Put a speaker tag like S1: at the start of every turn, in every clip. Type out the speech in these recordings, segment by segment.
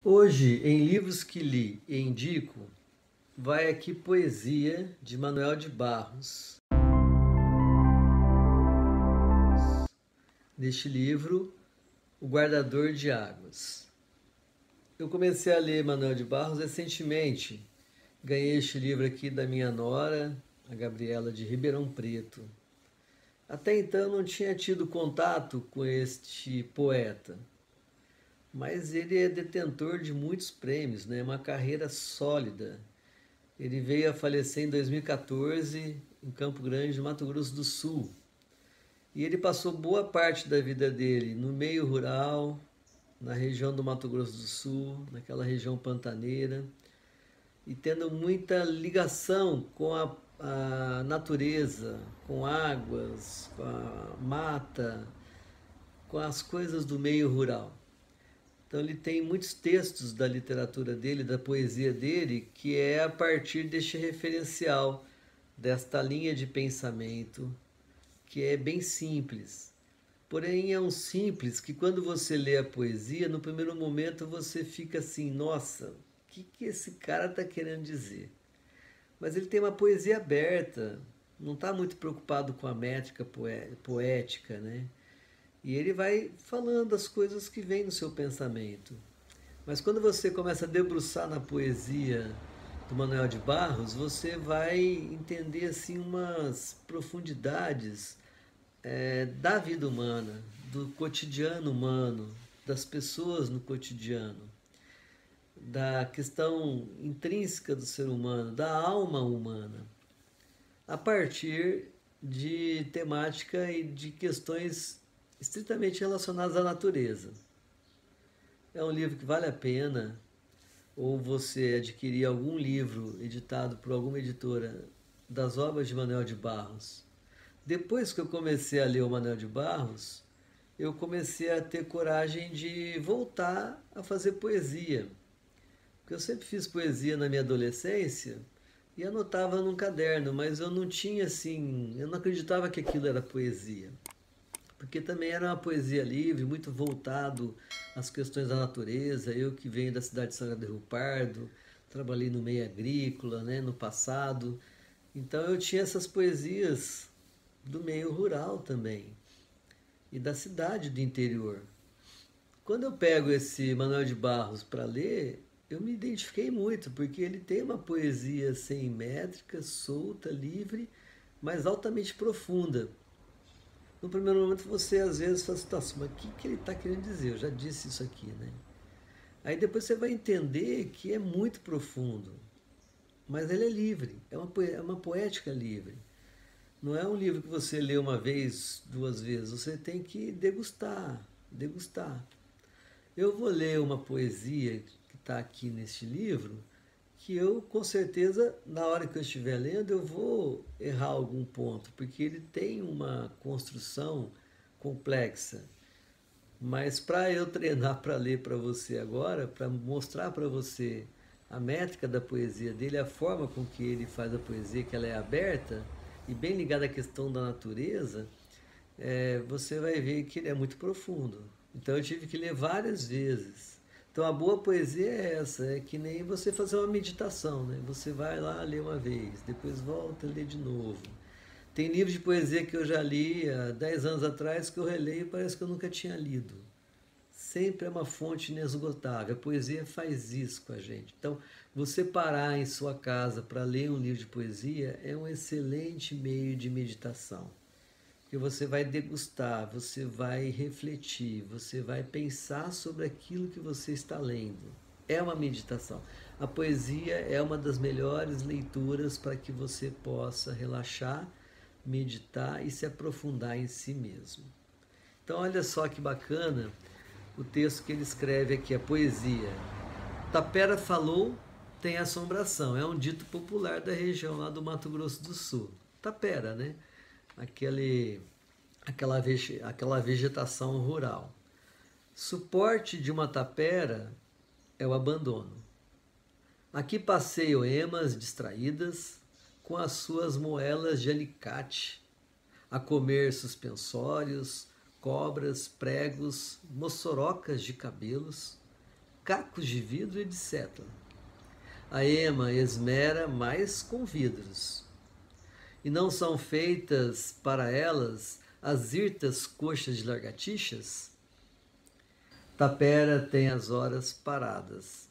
S1: Hoje, em livros que li e indico, vai aqui poesia de Manuel de Barros. Neste livro, O Guardador de Águas. Eu comecei a ler Manuel de Barros recentemente. Ganhei este livro aqui da minha nora, a Gabriela de Ribeirão Preto. Até então não tinha tido contato com este poeta, mas ele é detentor de muitos prêmios, né? Uma carreira sólida. Ele veio a falecer em 2014 em Campo Grande, no Mato Grosso do Sul. E ele passou boa parte da vida dele no meio rural, na região do Mato Grosso do Sul, naquela região pantaneira, e tendo muita ligação com a natureza, com águas, com a mata, com as coisas do meio rural. Então ele tem muitos textos da literatura dele, da poesia dele, que é a partir deste referencial, desta linha de pensamento, que é bem simples. Porém é um simples que quando você lê a poesia, no primeiro momento você fica assim, nossa, o que esse cara está querendo dizer? Mas ele tem uma poesia aberta, não está muito preocupado com a métrica poética, né? E ele vai falando as coisas que vêm no seu pensamento. Mas quando você começa a debruçar na poesia do Manuel de Barros, você vai entender assim umas profundidades da vida humana, do cotidiano humano, das pessoas no cotidiano, da questão intrínseca do ser humano, da alma humana, a partir de temática e de questões estritamente relacionadas à natureza. É um livro que vale a pena, ou você adquirir algum livro editado por alguma editora das obras de Manuel de Barros. Depois que eu comecei a ler o Manuel de Barros, eu comecei a ter coragem de voltar a fazer poesia. Porque eu sempre fiz poesia na minha adolescência e anotava num caderno, mas eu não tinha assim, eu não acreditava que aquilo era poesia. Porque também era uma poesia livre, muito voltado às questões da natureza. Eu que venho da cidade de São Rio Pardo, trabalhei no meio agrícola, né, no passado. Então eu tinha essas poesias do meio rural também e da cidade do interior. Quando eu pego esse Manuel de Barros para ler, eu me identifiquei muito, porque ele tem uma poesia sem métrica, solta, livre, mas altamente profunda. No primeiro momento você às vezes fala assim, mas o que ele está querendo dizer? Eu já disse isso aqui, né? Aí depois você vai entender que é muito profundo, mas ele é livre, é uma poética livre. Não é um livro que você lê uma vez, duas vezes, você tem que degustar. Eu vou ler uma poesia que está aqui neste livro, que eu, com certeza, na hora que eu estiver lendo, eu vou errar algum ponto, porque ele tem uma construção complexa. Mas para eu treinar para ler para você agora, para mostrar para você a métrica da poesia dele, a forma com que ele faz a poesia, que ela é aberta e bem ligada à questão da natureza, você vai ver que ele é muito profundo. Então eu tive que ler várias vezes. Então a boa poesia é essa, é que nem você fazer uma meditação, né? Você vai lá ler uma vez, depois volta a ler de novo. Tem livros de poesia que eu já li há 10 anos atrás que eu releio e parece que eu nunca tinha lido. Sempre é uma fonte inesgotável. A poesia faz isso com a gente. Então, você parar em sua casa para ler um livro de poesia é um excelente meio de meditação. Porque você vai degustar, você vai refletir, você vai pensar sobre aquilo que você está lendo. É uma meditação. A poesia é uma das melhores leituras para que você possa relaxar, meditar e se aprofundar em si mesmo. Então, olha só que bacana o texto que ele escreve aqui, a poesia. Tapera falou, tem assombração. É um dito popular da região lá do Mato Grosso do Sul. Tapera, né? Aquela vegetação rural. Suporte de uma tapera é o abandono. Aqui passeiam emas distraídas com as suas moelas de alicate, a comer suspensórios, cobras, pregos, mossorocas de cabelos, cacos de vidro, etc. A ema esmera mais com vidros. E não são feitas para elas as hirtas coxas de lagartixas? Tapera tem as horas paradas.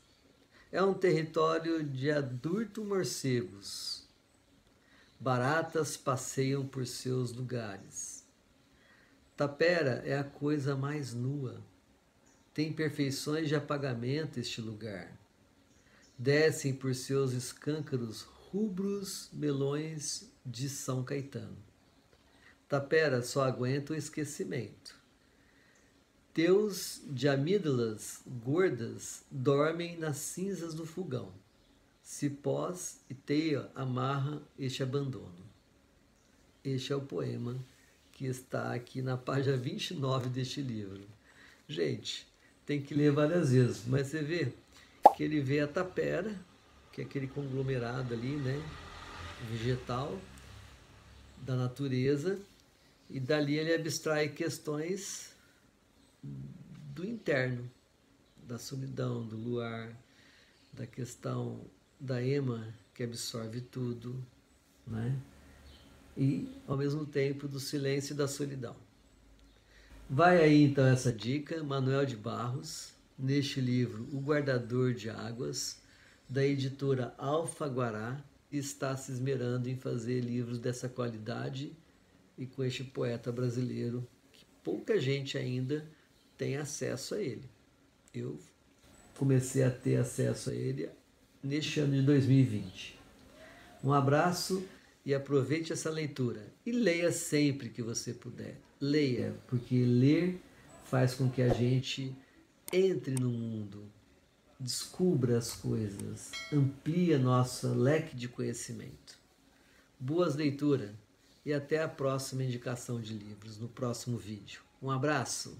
S1: É um território de adulto morcegos. Baratas passeiam por seus lugares. Tapera é a coisa mais nua. Tem perfeições de apagamento este lugar. Descem por seus escâncaros rubros melões de São Caetano. Tapera só aguenta o esquecimento. Teus de amígdalas gordas dormem nas cinzas do fogão. Cipós e teia amarra este abandono. Este é o poema que está aqui na página 29 deste livro. Gente, tem que ler várias vezes, mas você vê que ele vê a tapera, que é aquele conglomerado ali, né, vegetal da natureza, e dali ele abstrai questões do interno, da solidão, do luar, da questão da ema que absorve tudo, né? E ao mesmo tempo do silêncio e da solidão. Vai aí então essa dica, Manuel de Barros, neste livro O Guardador de Águas, da editora Alfaguará, está se esmerando em fazer livros dessa qualidade e com este poeta brasileiro que pouca gente ainda tem acesso a ele. Eu comecei a ter acesso a ele neste ano de 2020. Um abraço e aproveite essa leitura. E leia sempre que você puder. Leia, porque ler faz com que a gente entre no mundo, descubra as coisas, amplia nosso leque de conhecimento. Boas leituras e até a próxima indicação de livros, no próximo vídeo. Um abraço!